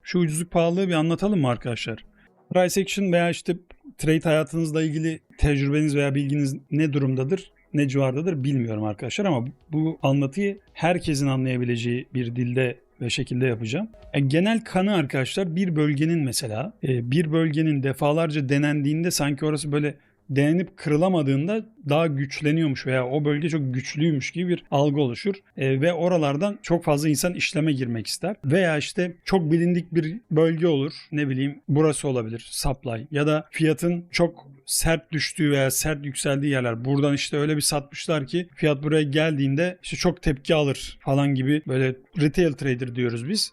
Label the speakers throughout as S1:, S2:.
S1: şu ucuzluk pahalılığı bir anlatalım mı arkadaşlar? Price action veya işte trade hayatınızla ilgili tecrübeniz veya bilginiz ne durumdadır, ne civardadır bilmiyorum arkadaşlar, ama bu anlatıyı herkesin anlayabileceği bir dilde ve şekilde yapacağım. Genel kanı arkadaşlar, bir bölgenin mesela bir bölgenin defalarca denendiğinde sanki orası böyle denenip kırılamadığında daha güçleniyormuş veya o bölge çok güçlüymüş gibi bir algı oluşur. Ve oralardan çok fazla insan işleme girmek ister. Veya işte çok bilindik bir bölge olur. Ne bileyim, burası olabilir, supply, ya da fiyatın çok sert düştüğü veya sert yükseldiği yerler. Buradan işte öyle bir satmışlar ki fiyat buraya geldiğinde işte çok tepki alır falan gibi, böyle retail trader diyoruz biz.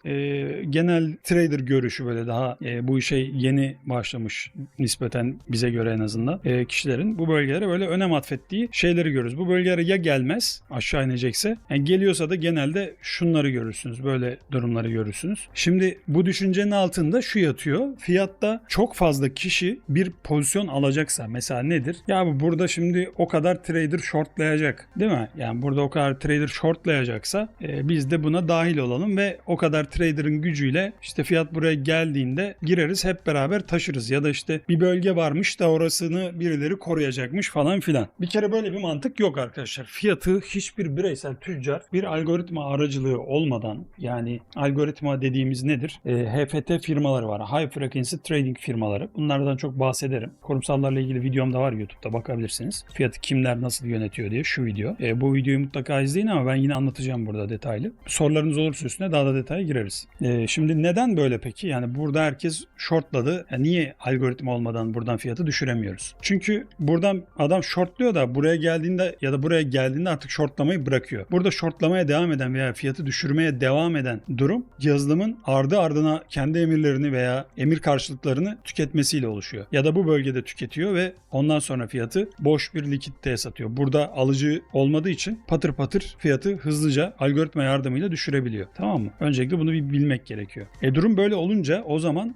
S1: Genel trader görüşü, böyle daha bu işe yeni başlamış nispeten, bize göre en azından kişilerin bu bölgelere böyle önem atfettiği şeyleri görürüz. Bu bölgelere ya gelmez, aşağı inecekse, yani geliyorsa da genelde şunları görürsünüz, böyle durumları görürsünüz. Şimdi bu düşüncenin altında şu yatıyor: fiyatta çok fazla kişi bir pozisyon alacaksa, mesela nedir? Ya burada şimdi o kadar trader shortlayacak, değil mi? Yani burada o kadar trader shortlayacaksa biz de buna dahil olalım ve o kadar trader'ın gücüyle işte fiyat buraya geldiğinde gireriz, hep beraber taşırız. Ya da işte bir bölge varmış da orasını birileri koruyacakmış falan filan. Bir kere böyle bir mantık yok arkadaşlar. Fiyatı hiçbir bireysel tüccar bir algoritma aracılığı olmadan, yani algoritma dediğimiz nedir? HFT firmaları var. High Frequency Trading firmaları. Bunlardan çok bahsederim. Kurumsallarla ilgili videom da var YouTube'da, bakabilirsiniz. Fiyatı kimler nasıl yönetiyor diye, şu video. Bu videoyu mutlaka izleyin, ama ben yine anlatacağım burada detaylı. Sorularınız olursa üstüne daha da detaya gireriz. Şimdi neden böyle peki? Yani burada herkes shortladı. Niye algoritma olmadan buradan fiyatı düşüremiyoruz? Çünkü buradan adam shortluyor da buraya geldiğinde ya da buraya geldiğinde artık shortlamayı bırakıyor. Burada shortlamaya devam eden veya fiyatı düşürmeye devam eden durum, yazılımın ardı ardına kendi emirlerini veya emir karşılıklarını tüketmesiyle oluşuyor. Ya da bu bölgede tüketiyor ve ondan sonra fiyatı boş bir likiditeye satıyor. Burada alıcı olmadığı için patır patır fiyatı hızlıca algoritma yardımıyla düşürebiliyor. Tamam mı? Öncelikle bunu bir bilmek gerekiyor. Durum böyle olunca o zaman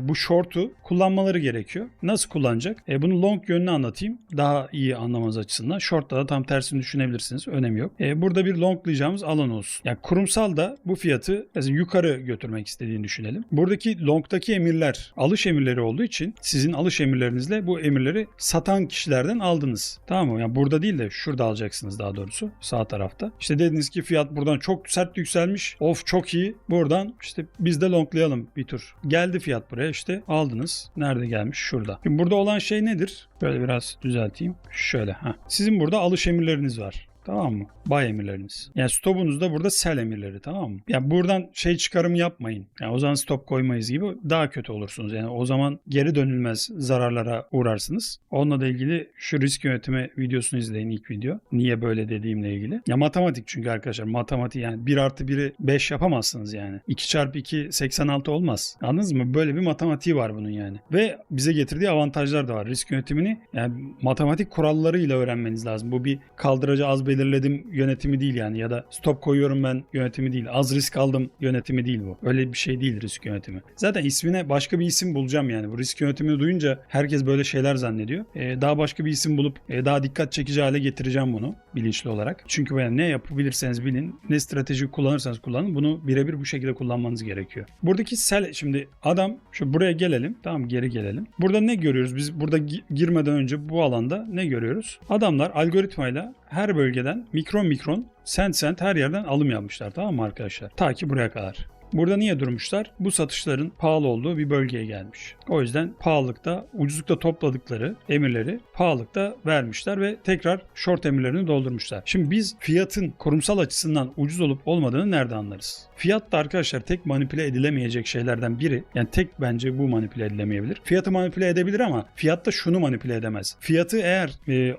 S1: bu short'u kullanmaları gerekiyor. Nasıl kullanacak? Bunu long yönünü anlatayım, daha iyi anlamanız açısından. Short'ta da tam tersini düşünebilirsiniz. Önemi yok. Burada bir longlayacağımız alan olsun. Yani kurumsal da bu fiyatı mesela yukarı götürmek istediğini düşünelim. Buradaki long'daki emirler alış emirleri olduğu için sizin alış emirlerinizle bu emirleri satan kişilerden aldınız. Tamam mı? Yani burada değil de şurada alacaksınız, daha doğrusu sağ tarafta. İşte dediniz ki fiyat buradan çok sert yükselmiş. Of, çok iyi. Buradan işte biz de longlayalım bir tur. Geldi fiyat buraya, işte aldınız. Nerede gelmiş? Şurada. Şimdi burada olan şey nedir? Böyle biraz düzelteyim. Şöyle. Sizin burada alış emirleriniz var. Tamam mı? Buy emirleriniz. Yani stopunuz da burada sell emirleri, tamam mı? Yani buradan çıkarım yapmayın. Yani o zaman stop koymayız gibi, daha kötü olursunuz. Yani o zaman geri dönülmez zararlara uğrarsınız. Onunla da ilgili şu risk yönetimi videosunu izleyin, ilk video. Niye böyle dediğimle ilgili. Ya matematik çünkü arkadaşlar. Matematik, yani 1 artı 1'i 5 yapamazsınız yani. 2 çarpı 2 86 olmaz. Anladınız mı? Böyle bir matematiği var bunun yani. Ve bize getirdiği avantajlar da var. Risk yönetimini yani matematik kurallarıyla öğrenmeniz lazım. Bu bir kaldıracı az belirledim yönetimi değil yani, ya da stop koyuyorum ben yönetimi değil. Az risk aldım yönetimi değil bu. Öyle bir şey değil risk yönetimi. Zaten ismine başka bir isim bulacağım yani. Bu risk yönetimini duyunca herkes böyle şeyler zannediyor. Daha başka bir isim bulup daha dikkat çekici hale getireceğim bunu bilinçli olarak. Çünkü yani ne yapabilirseniz bilin, ne strateji kullanırsanız kullanın, bunu birebir bu şekilde kullanmanız gerekiyor. Buradaki sell, şimdi adam şu buraya gelelim. Tamam, geri gelelim. Burada ne görüyoruz? Biz burada girmeden önce bu alanda ne görüyoruz? Adamlar algoritmayla her bölgeden mikron sent her yerden alım yapmışlar, tamam mı arkadaşlar? Ta ki buraya kadar. Burada niye durmuşlar? Bu satışların pahalı olduğu bir bölgeye gelmiş. O yüzden pahalılıkta, ucuzlukta topladıkları emirleri pahalılıkta vermişler ve tekrar short emirlerini doldurmuşlar. Şimdi biz fiyatın kurumsal açısından ucuz olup olmadığını nerede anlarız? Fiyat da arkadaşlar tek manipüle edilemeyecek şeylerden biri. Yani tek bence bu manipüle edilemeyebilir. Fiyatı manipüle edebilir ama fiyat da şunu manipüle edemez. Fiyatı eğer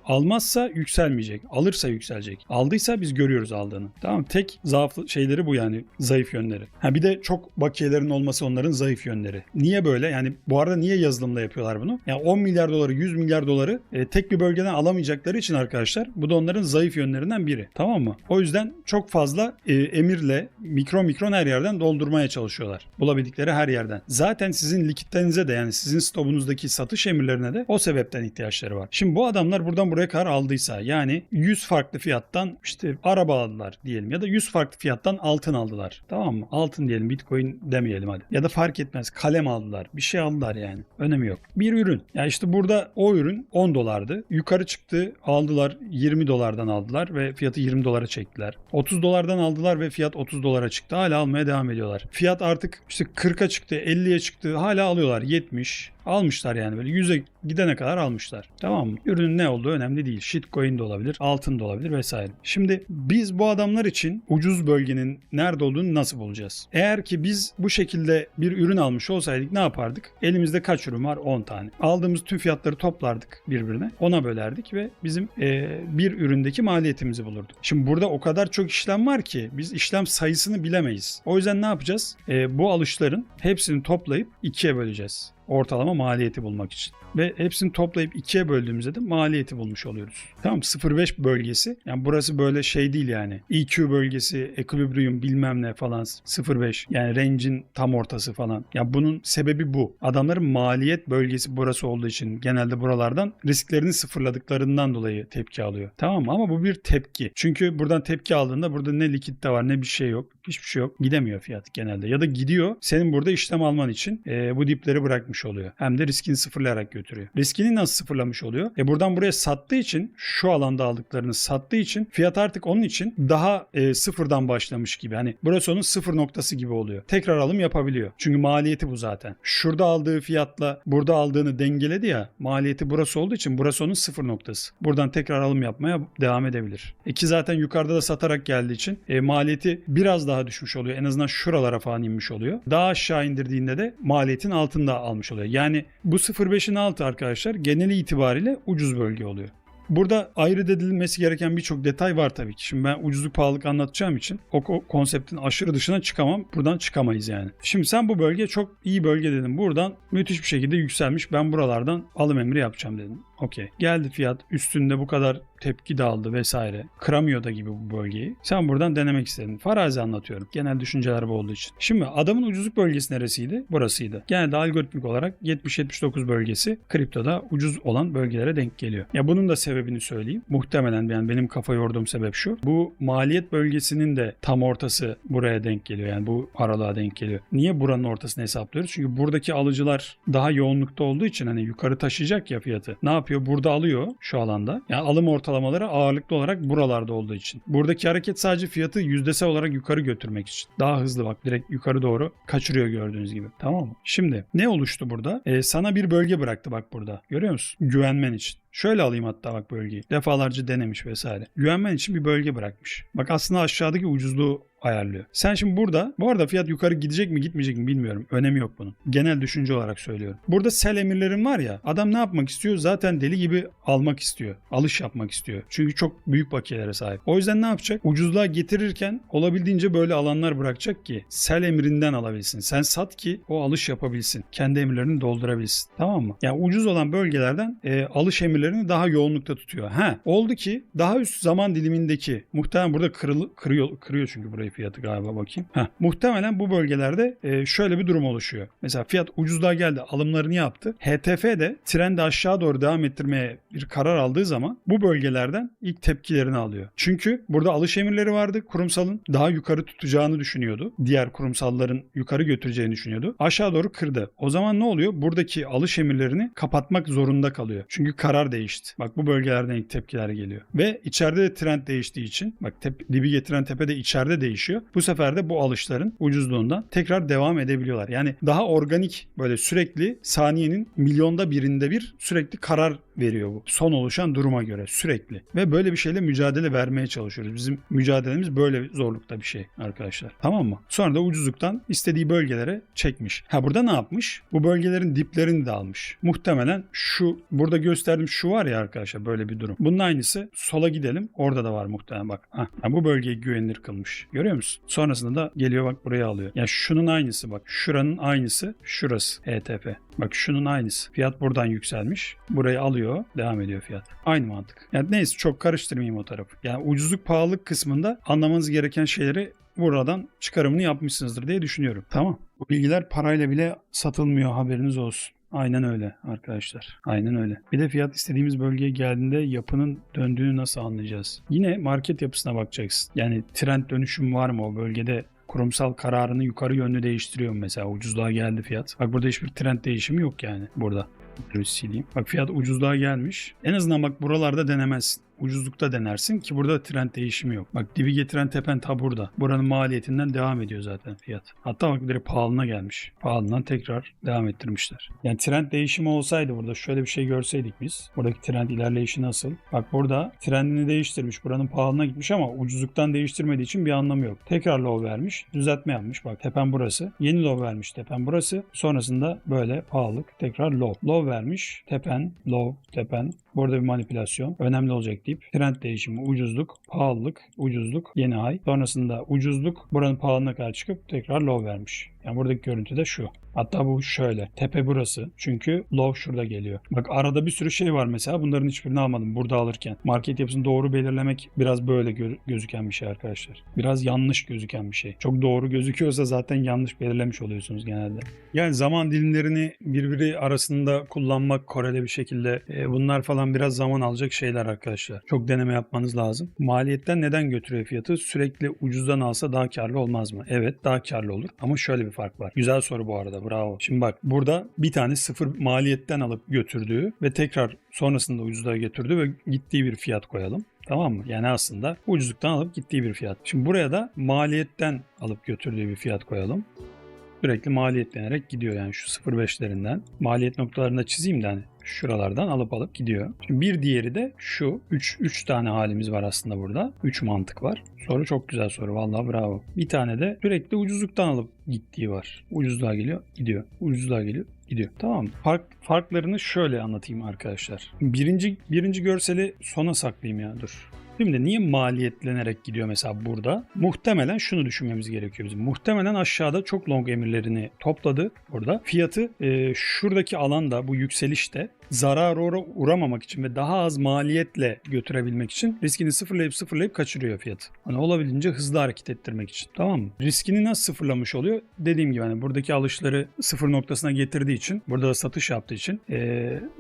S1: almazsa yükselmeyecek. Alırsa yükselecek. Aldıysa biz görüyoruz aldığını. Tamam, tek zaaf şeyleri bu yani, zayıf yönleri. Bir de çok bakiyelerin olması onların zayıf yönleri. Niye böyle? Yani bu arada niye yazılımla yapıyorlar bunu? Yani 10 milyar doları, 100 milyar doları tek bir bölgeden alamayacakları için arkadaşlar, bu da onların zayıf yönlerinden biri. Tamam mı? O yüzden çok fazla emirle mikron her yerden doldurmaya çalışıyorlar. Bulabildikleri her yerden. Zaten sizin likiditenize de, yani sizin stopunuzdaki satış emirlerine de o sebepten ihtiyaçları var. Şimdi bu adamlar buradan buraya kadar aldıysa, yani 100 farklı fiyattan işte araba aldılar diyelim, ya da 100 farklı fiyattan altın aldılar. Tamam mı? Altın diyelim, Bitcoin demeyelim hadi. Ya da fark etmez, kalem aldılar, bir şey aldılar yani. Önemi yok. Bir ürün. Yani işte burada o ürün 10 dolardı. Yukarı çıktı, aldılar, 20 dolardan aldılar ve fiyatı 20 dolara çektiler. 30 dolardan aldılar ve fiyat 30 dolara çıktı. Hala almaya devam ediyorlar. Fiyat artık işte 40'a çıktı, 50'ye çıktı. Hala alıyorlar. 70 almışlar yani, böyle 100'e gidene kadar almışlar. Tamam mı? Ürünün ne olduğu önemli değil. Shitcoin de olabilir, altın da olabilir vesaire. Şimdi biz bu adamlar için ucuz bölgenin nerede olduğunu nasıl bulacağız? Eğer ki biz bu şekilde bir ürün almış olsaydık ne yapardık? Elimizde kaç ürün var? 10 tane. Aldığımız tüm fiyatları toplardık birbirine. Ona bölerdik ve bizim bir üründeki maliyetimizi bulurduk. Şimdi burada o kadar çok işlem var ki biz işlem sayısını bilemeyiz. O yüzden ne yapacağız? Bu alışların hepsini toplayıp 2'ye böleceğiz. Ortalama maliyeti bulmak için. Ve hepsini toplayıp 2'ye böldüğümüzde de maliyeti bulmuş oluyoruz. Tamam, 0.5 bölgesi. Yani burası böyle şey değil yani. EQ bölgesi, equilibrium bilmem ne falan 0.5. Yani range'in tam ortası falan. Ya bunun sebebi bu. Adamların maliyet bölgesi burası olduğu için genelde buralardan risklerini sıfırladıklarından dolayı tepki alıyor. Tamam mı? Ama bu bir tepki. Çünkü buradan tepki aldığında burada ne likit de var ne bir şey yok. Hiçbir şey yok. Gidemiyor fiyat genelde. Ya da gidiyor. Senin burada işlem alman için bu dipleri bırakmış oluyor. Hem de riskini sıfırlayarak götürüyor. Riskini nasıl sıfırlamış oluyor? Buradan buraya sattığı için, şu alanda aldıklarını sattığı için fiyat artık onun için daha sıfırdan başlamış gibi. Hani burası onun sıfır noktası gibi oluyor. Tekrar alım yapabiliyor. Çünkü maliyeti bu zaten. Şurada aldığı fiyatla burada aldığını dengeledi ya. Maliyeti burası olduğu için burası onun sıfır noktası. Buradan tekrar alım yapmaya devam edebilir. Ki zaten yukarıda da satarak geldiği için maliyeti biraz daha düşmüş oluyor. En azından şuralara falan inmiş oluyor. Daha aşağı indirdiğinde de maliyetin altında almış oluyor. Yani bu 0.5'in altı arkadaşlar geneli itibariyle ucuz bölge oluyor. Burada ayrı edilmesi gereken birçok detay var tabii ki. Şimdi ben ucuzluk pahalılık anlatacağım için o konseptin aşırı dışına çıkamam. Buradan çıkamayız yani. Şimdi sen bu bölge çok iyi bölge dedin. Buradan müthiş bir şekilde yükselmiş. Ben buralardan alım emri yapacağım dedim. Okey. Geldi fiyat üstünde bu kadar tepki de aldı vesaire. Kıramıyor da gibi bu bölgeyi. Sen buradan denemek istedin. Farazi anlatıyorum. Genel düşünceler bu olduğu için. Şimdi adamın ucuzluk bölgesi neresiydi? Burasıydı. Genelde algoritmik olarak 70-79 bölgesi kriptoda ucuz olan bölgelere denk geliyor. Ya bunun da sebebini söyleyeyim. Muhtemelen yani benim kafa yorduğum sebep şu. Bu maliyet bölgesinin de tam ortası buraya denk geliyor. Yani bu aralığa denk geliyor. Niye buranın ortasını hesaplıyoruz? Çünkü buradaki alıcılar daha yoğunlukta olduğu için hani yukarı taşıyacak ya fiyatı. Ne yapıyor? Burada alıyor şu alanda. Yani alım ortalamaları ağırlıklı olarak buralarda olduğu için. Buradaki hareket sadece fiyatı yüzdesel olarak yukarı götürmek için. Daha hızlı bak, direkt yukarı doğru kaçırıyor gördüğünüz gibi. Tamam mı? Şimdi ne oluştu burada? Sana bir bölge bıraktı bak burada. Görüyor musun? Güvenmen için. Şöyle alayım hatta bak bölgeyi. Defalarca denemiş vesaire. Güvenmen için bir bölge bırakmış. Bak aslında aşağıdaki ucuzluğu ayarlıyor. Sen şimdi burada, bu arada fiyat yukarı gidecek mi gitmeyecek mi bilmiyorum. Önemi yok bunun. Genel düşünce olarak söylüyorum. Burada sell emirlerin var ya, adam ne yapmak istiyor? Zaten deli gibi almak istiyor. Alış yapmak istiyor. Çünkü çok büyük bakiyelere sahip. O yüzden ne yapacak? Ucuzluğa getirirken olabildiğince böyle alanlar bırakacak ki sell emrinden alabilsin. Sen sat ki o alış yapabilsin. Kendi emirlerini doldurabilsin. Tamam mı? Yani ucuz olan bölgelerden alış emirlerini daha yoğunlukta tutuyor. Oldu ki daha üst zaman dilimindeki, muhtemelen burada kırıyor çünkü burayı fiyatı galiba bakayım. Muhtemelen bu bölgelerde şöyle bir durum oluşuyor. Mesela fiyat ucuzluğa geldi, alımlarını yaptı. HTF de trendi aşağı doğru devam ettirmeye bir karar aldığı zaman bu bölgelerden ilk tepkilerini alıyor. Çünkü burada alış emirleri vardı. Kurumsalın daha yukarı tutacağını düşünüyordu. Diğer kurumsalların yukarı götüreceğini düşünüyordu. Aşağı doğru kırdı. O zaman ne oluyor? Buradaki alış emirlerini kapatmak zorunda kalıyor. Çünkü karar değişti. Bak bu bölgelerden ilk tepkiler geliyor. Ve içeride de trend değiştiği için, bak dibi getiren tepe de içeride değişiyor. Bu sefer de bu alışların ucuzluğundan tekrar devam edebiliyorlar. Yani daha organik, böyle sürekli saniyenin milyonda birinde bir sürekli karar veriyor bu. Son oluşan duruma göre sürekli. Ve böyle bir şeyle mücadele vermeye çalışıyoruz. Bizim mücadelemiz böyle zorlukta bir şey arkadaşlar. Tamam mı? Sonra da ucuzluktan istediği bölgelere çekmiş. Burada ne yapmış? Bu bölgelerin diplerini de almış. Muhtemelen şu burada gösterdiğim şu var ya arkadaşlar, böyle bir durum. Bunun aynısı sola gidelim. Orada da var muhtemelen bak. Yani bu bölgeyi güvenilir kılmış. Görüyor musun? Sonrasında da geliyor bak buraya alıyor. Yani şunun aynısı bak. Şuranın aynısı şurası HTF. Bak şunun aynısı. Fiyat buradan yükselmiş. Burayı alıyor. Devam ediyor fiyat. Aynı mantık. Yani neyse çok karıştırmayayım o tarafı. Yani ucuzluk pahalılık kısmında anlamanız gereken şeyleri buradan çıkarımını yapmışsınızdır diye düşünüyorum. Tamam. Bu bilgiler parayla bile satılmıyor, haberiniz olsun. Aynen öyle arkadaşlar. Aynen öyle. Bir de fiyat istediğimiz bölgeye geldiğinde yapının döndüğünü nasıl anlayacağız? Yine market yapısına bakacaksın. Yani trend dönüşüm var mı o bölgede? kurumsal kararını yukarı yönlü değiştiriyor mesela. Ucuzluğa geldi fiyat. Bak burada hiçbir trend değişimi yok yani burada. Sileyim. Bak fiyat ucuzluğa gelmiş. En azından bak buralarda denemezsin. Ucuzlukta denersin ki burada trend değişimi yok. Bak dibi getiren tepen ta burada. Buranın maliyetinden devam ediyor zaten fiyat. Hatta bak direkt pahalına gelmiş. Pahalından tekrar devam ettirmişler. Yani trend değişimi olsaydı burada şöyle bir şey görseydik biz. Buradaki trend ilerleyişi nasıl? Bak burada trendini değiştirmiş. Buranın pahalına gitmiş ama ucuzluktan değiştirmediği için bir anlamı yok. Tekrar low vermiş. Düzeltme yapmış. Bak tepen burası. Yeni low vermiş. Tepen burası. Sonrasında böyle pahalılık. Tekrar low. Low vermiş. Tepen, low, tepen. Burada bir manipülasyon. Önemli olacak deyip trend değişimi, ucuzluk, pahalılık, ucuzluk, yeni high. Sonrasında ucuzluk buranın pahalılığına kadar çıkıp tekrar low vermiş. Yani buradaki görüntü de şu. Hatta bu şöyle. Tepe burası. Çünkü low şurada geliyor. Bak arada bir sürü şey var mesela. Bunların hiçbirini almadım burada alırken. Market yapısını doğru belirlemek biraz böyle gözüken bir şey arkadaşlar. Biraz yanlış gözüken bir şey. Çok doğru gözüküyorsa zaten yanlış belirlemiş oluyorsunuz genelde. Yani zaman dilimlerini birbiri arasında kullanmak Koreli bir şekilde bunlar falan biraz zaman alacak şeyler arkadaşlar. Çok deneme yapmanız lazım. Maliyetten neden götürüyor fiyatı? Sürekli ucuzdan alsa daha karlı olmaz mı? Evet daha karlı olur. Ama şöyle bir fark var. Güzel soru bu arada. Bravo. Şimdi bak burada bir tane sıfır maliyetten alıp götürdüğü ve tekrar sonrasında ucuzluğa getirdiği ve gittiği bir fiyat koyalım. Tamam mı? Yani aslında ucuzluktan alıp gittiği bir fiyat. Şimdi buraya da maliyetten alıp götürdüğü bir fiyat koyalım. Sürekli maliyetlenerek gidiyor yani şu 0.5'lerinden. Maliyet noktalarını da çizeyim de hani şuralardan alıp gidiyor. Şimdi bir diğeri de şu. 3 tane halimiz var aslında burada. 3 mantık var. Soru çok güzel soru. Vallahi bravo. Bir tane de sürekli ucuzluktan alıp gittiği var. Ucuzluğa geliyor, gidiyor. Ucuzluğa geliyor, gidiyor. Tamam mı? Farklarını şöyle anlatayım arkadaşlar. Birinci görseli sona saklayayım ya. Dur. Şimdi niye maliyetlenerek gidiyor mesela burada? Muhtemelen şunu düşünmemiz gerekiyor bizim. Muhtemelen aşağıda çok long emirlerini topladı burada. Fiyatı şuradaki alanda bu yükselişte zarara uğramamak için ve daha az maliyetle götürebilmek için riskini sıfırlayıp kaçırıyor fiyatı. Hani olabildiğince hızlı hareket ettirmek için. Tamam mı? Riskini nasıl sıfırlamış oluyor? Dediğim gibi hani buradaki alışları sıfır noktasına getirdiği için, burada da satış yaptığı için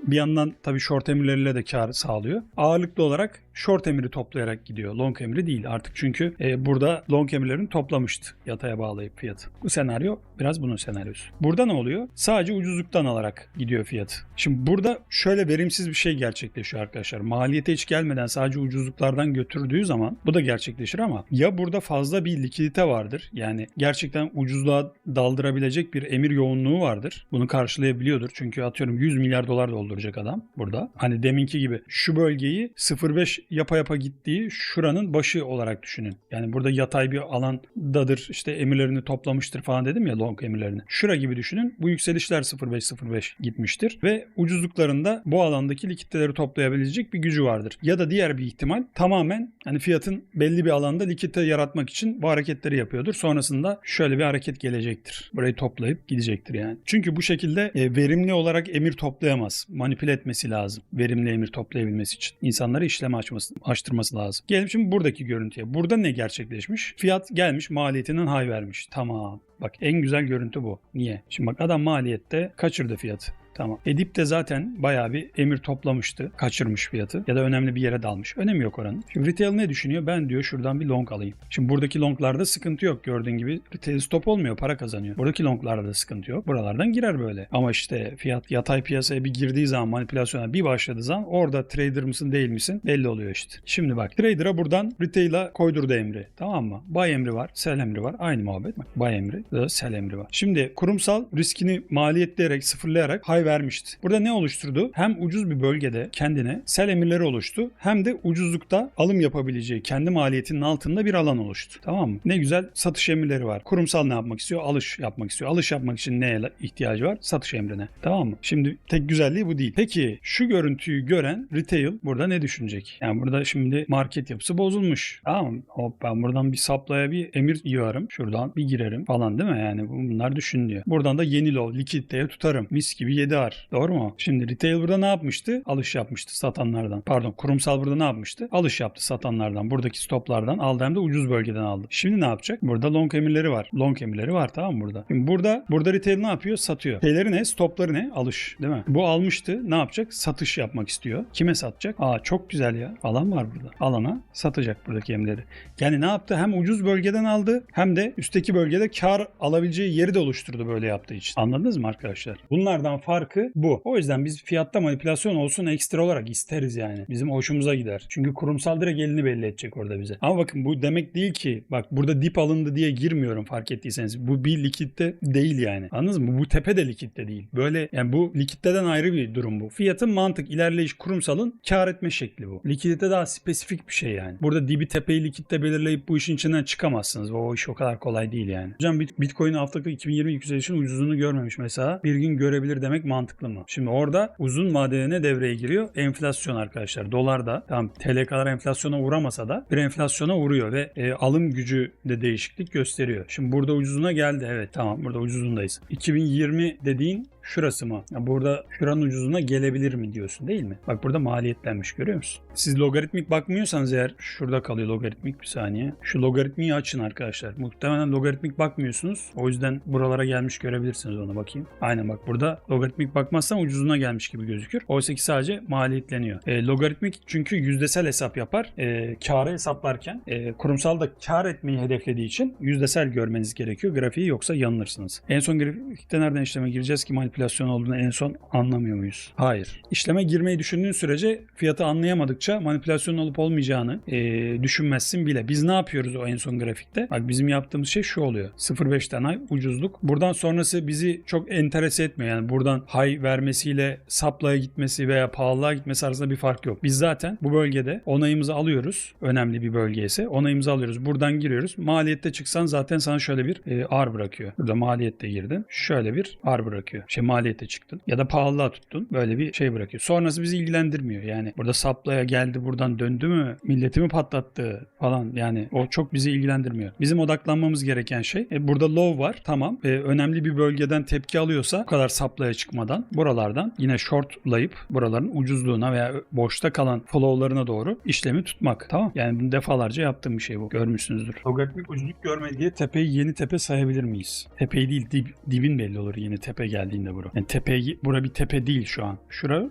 S1: bir yandan tabii short emirleriyle de kar sağlıyor. Ağırlıklı olarak short emiri toplayarak gidiyor. Long emiri değil artık çünkü burada long emirlerini toplamıştı yataya bağlayıp fiyatı. Bu senaryo biraz bunun senaryosu. Burada ne oluyor? Sadece ucuzluktan alarak gidiyor fiyatı. Şimdi burada şöyle verimsiz bir şey gerçekleşiyor arkadaşlar. Maliyete hiç gelmeden sadece ucuzluklardan götürdüğü zaman bu da gerçekleşir ama ya burada fazla bir likidite vardır. Yani gerçekten ucuzluğa daldırabilecek bir emir yoğunluğu vardır. Bunu karşılayabiliyordur. Çünkü atıyorum 100 milyar dolar dolduracak adam burada. Hani deminki gibi şu bölgeyi 0.5 yapa gittiği şuranın başı olarak düşünün. Yani burada yatay bir alandadır. İşte emirlerini toplamıştır falan dedim ya long emirlerini. Şura gibi düşünün. Bu yükselişler 0.5 gitmiştir ve ucuzluklarında bu alandaki likiditeleri toplayabilecek bir gücü vardır. Ya da diğer bir ihtimal tamamen hani fiyatın belli bir alanda likidite yaratmak için bu hareketleri yapıyordur. Sonrasında şöyle bir hareket gelecektir. Burayı toplayıp gidecektir yani. Çünkü bu şekilde verimli olarak emir toplayamaz. Manipüle etmesi lazım. Verimli emir toplayabilmesi için. İnsanları işleme açtırması lazım. Gelelim şimdi buradaki görüntüye. Burada ne gerçekleşmiş? Fiyat gelmiş maliyetinden high vermiş. Tamam. Bak en güzel görüntü bu. Niye? Şimdi bak adam maliyette kaçırdı fiyatı. Tamam. Edip de zaten bayağı bir emir toplamıştı. Kaçırmış fiyatı. Ya da önemli bir yere dalmış. Önemi yok oranın. Şimdi retail ne düşünüyor? Ben diyor şuradan bir long alayım. Şimdi buradaki longlarda sıkıntı yok. Gördüğün gibi retail stop olmuyor. Para kazanıyor. Buradaki longlarda da sıkıntı yok. Buralardan girer böyle. Ama işte fiyat yatay piyasaya bir girdiği zaman manipülasyona bir başladığı zaman orada trader mısın değil misin belli oluyor işte. Şimdi bak trader'a buradan retail'a koydurdu emri. Tamam mı? Buy emri var. Sell emri var. Aynı muhabbet. Bak buy emri ve sell emri var. Şimdi kurumsal riskini maliyetleyerek sıfırlayarak high vermişti. Burada ne oluşturdu? Hem ucuz bir bölgede kendine sell emirleri oluştu hem de ucuzlukta alım yapabileceği kendi maliyetinin altında bir alan oluştu. Tamam mı? Ne güzel satış emirleri var. Kurumsal ne yapmak istiyor? Alış yapmak istiyor. Alış yapmak için neye ihtiyacı var? Satış emrine. Tamam mı? Şimdi tek güzelliği bu değil. Peki şu görüntüyü gören retail burada ne düşünecek? Yani burada şimdi market yapısı bozulmuş. Tamam mı? Hop ben buradan bir supply'a bir emir yiyorum. Şuradan bir girerim falan değil mi? Yani bunlar düşünülüyor. Buradan da yeni low likiditeye tutarım. Mis gibi 7 idare. Doğru mu? Şimdi retail burada ne yapmıştı? Alış yapmıştı satanlardan. Pardon, kurumsal burada ne yapmıştı? Alış yaptı satanlardan. Buradaki stoplardan aldı, hem de ucuz bölgeden aldı. Şimdi ne yapacak? Burada long emirleri var. Long emirleri var, tamam mı burada? Şimdi burada retail ne yapıyor? Satıyor. Şeyleri ne? Stopları ne? Alış, değil mi? Bu almıştı. Ne yapacak? Satış yapmak istiyor. Kime satacak? Çok güzel ya. Alan var burada. Alana satacak buradaki emirleri. Yani ne yaptı? Hem ucuz bölgeden aldı, hem de üstteki bölgede kar alabileceği yeri de oluşturdu böyle yaptığı için. Anladınız mı arkadaşlar? Bunlardan farkı bu. O yüzden biz fiyatta manipülasyon olsun ekstra olarak isteriz yani. Bizim hoşumuza gider. Çünkü kurumsal direkt elini belli edecek orada bize. Ama bakın bu demek değil ki, bak burada dip alındı diye girmiyorum fark ettiyseniz. Bu bir likitte değil yani. Anladınız mı? Bu tepe de likitte değil. Böyle yani bu likitteden ayrı bir durum bu. Fiyatın mantık, ilerleyiş, kurumsalın kar etme şekli bu. Likidite daha spesifik bir şey yani. Burada dibi tepeyi likitte belirleyip bu işin içinden çıkamazsınız. O iş o kadar kolay değil yani. Hocam Bitcoin haftalık 2020 yükselişin ucuzluğunu görmemiş mesela. Bir gün görebilir demek mantıklı mı? Şimdi orada uzun vadede ne devreye giriyor? Enflasyon arkadaşlar. Dolarda tamam TL kadar enflasyona uğramasa da bir enflasyona uğruyor ve alım gücü de değişiklik gösteriyor. Şimdi burada ucuzuna geldi. Evet tamam, burada ucuzundayız. 2020 dediğin şurası mı? Ya burada şuranın ucuzuna gelebilir mi diyorsun, değil mi? Bak burada maliyetlenmiş, görüyor musun? Siz logaritmik bakmıyorsanız eğer, şurada kalıyor logaritmik, bir saniye. Şu logaritmiyi açın arkadaşlar. Muhtemelen logaritmik bakmıyorsunuz. O yüzden buralara gelmiş görebilirsiniz, ona bakayım. Aynen bak, burada logaritmik bakmazsan ucuzuna gelmiş gibi gözükür. Oysa ki sadece maliyetleniyor. Logaritmik çünkü yüzdesel hesap yapar. Kârı hesaplarken kurumsal da kâr etmeyi hedeflediği için yüzdesel görmeniz gerekiyor grafiği, yoksa yanılırsınız. En son grafikte nereden işleme gireceğiz ki manipülasyon olduğunu en son anlamıyor muyuz? Hayır. İşleme girmeyi düşündüğün sürece fiyatı anlayamadıkça manipülasyon olup olmayacağını düşünmezsin bile. Biz ne yapıyoruz o en son grafikte? Bak bizim yaptığımız şey şu oluyor. 0.5'ten high ucuzluk. Buradan sonrası bizi çok enterese etmiyor. Yani buradan high vermesiyle supply'a gitmesi veya pahalılığa gitmesi arasında bir fark yok. Biz zaten bu bölgede onayımızı alıyoruz. Önemli bir bölge ise onayımızı alıyoruz. Buradan giriyoruz. Maliyette çıksan zaten sana şöyle bir R bırakıyor. Burada maliyette girdin. Şöyle bir R bırakıyor. Maliyete çıktın ya da pahalılığa tuttun, böyle bir şey bırakıyor. Sonrası bizi ilgilendirmiyor. Yani burada supply'a geldi, buradan döndü mü, milleti mi patlattı falan, yani o çok bizi ilgilendirmiyor. Bizim odaklanmamız gereken şey burada low var, tamam. Önemli bir bölgeden tepki alıyorsa bu kadar supply'a çıkmadan buralardan yine shortlayıp buraların ucuzluğuna veya boşta kalan flow'larına doğru işlemi tutmak. Tamam. Yani bunu defalarca yaptığım bir şey bu. Görmüşsünüzdür. Logaritmik ucuzluk görmedi diye tepeyi yeni tepe sayabilir miyiz? Tepeyi değil, dibin belli olur yeni tepe geldiğinde bura. Yani bura bir tepe değil şu an.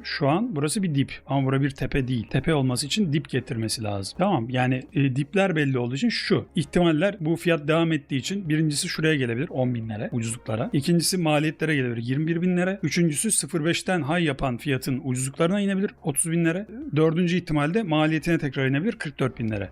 S1: Şu an burası bir dip ama bura bir tepe değil. Tepe olması için dip getirmesi lazım. Tamam. Yani dipler belli olduğu için şu ihtimaller, bu fiyat devam ettiği için birincisi şuraya gelebilir 10.000'lere ucuzluklara. İkincisi maliyetlere gelebilir 21.000'lere. Üçüncüsü 0.5'ten high yapan fiyatın ucuzluklarına inebilir 30.000'lere. Dördüncü ihtimalde maliyetine tekrar inebilir 44.000'lere.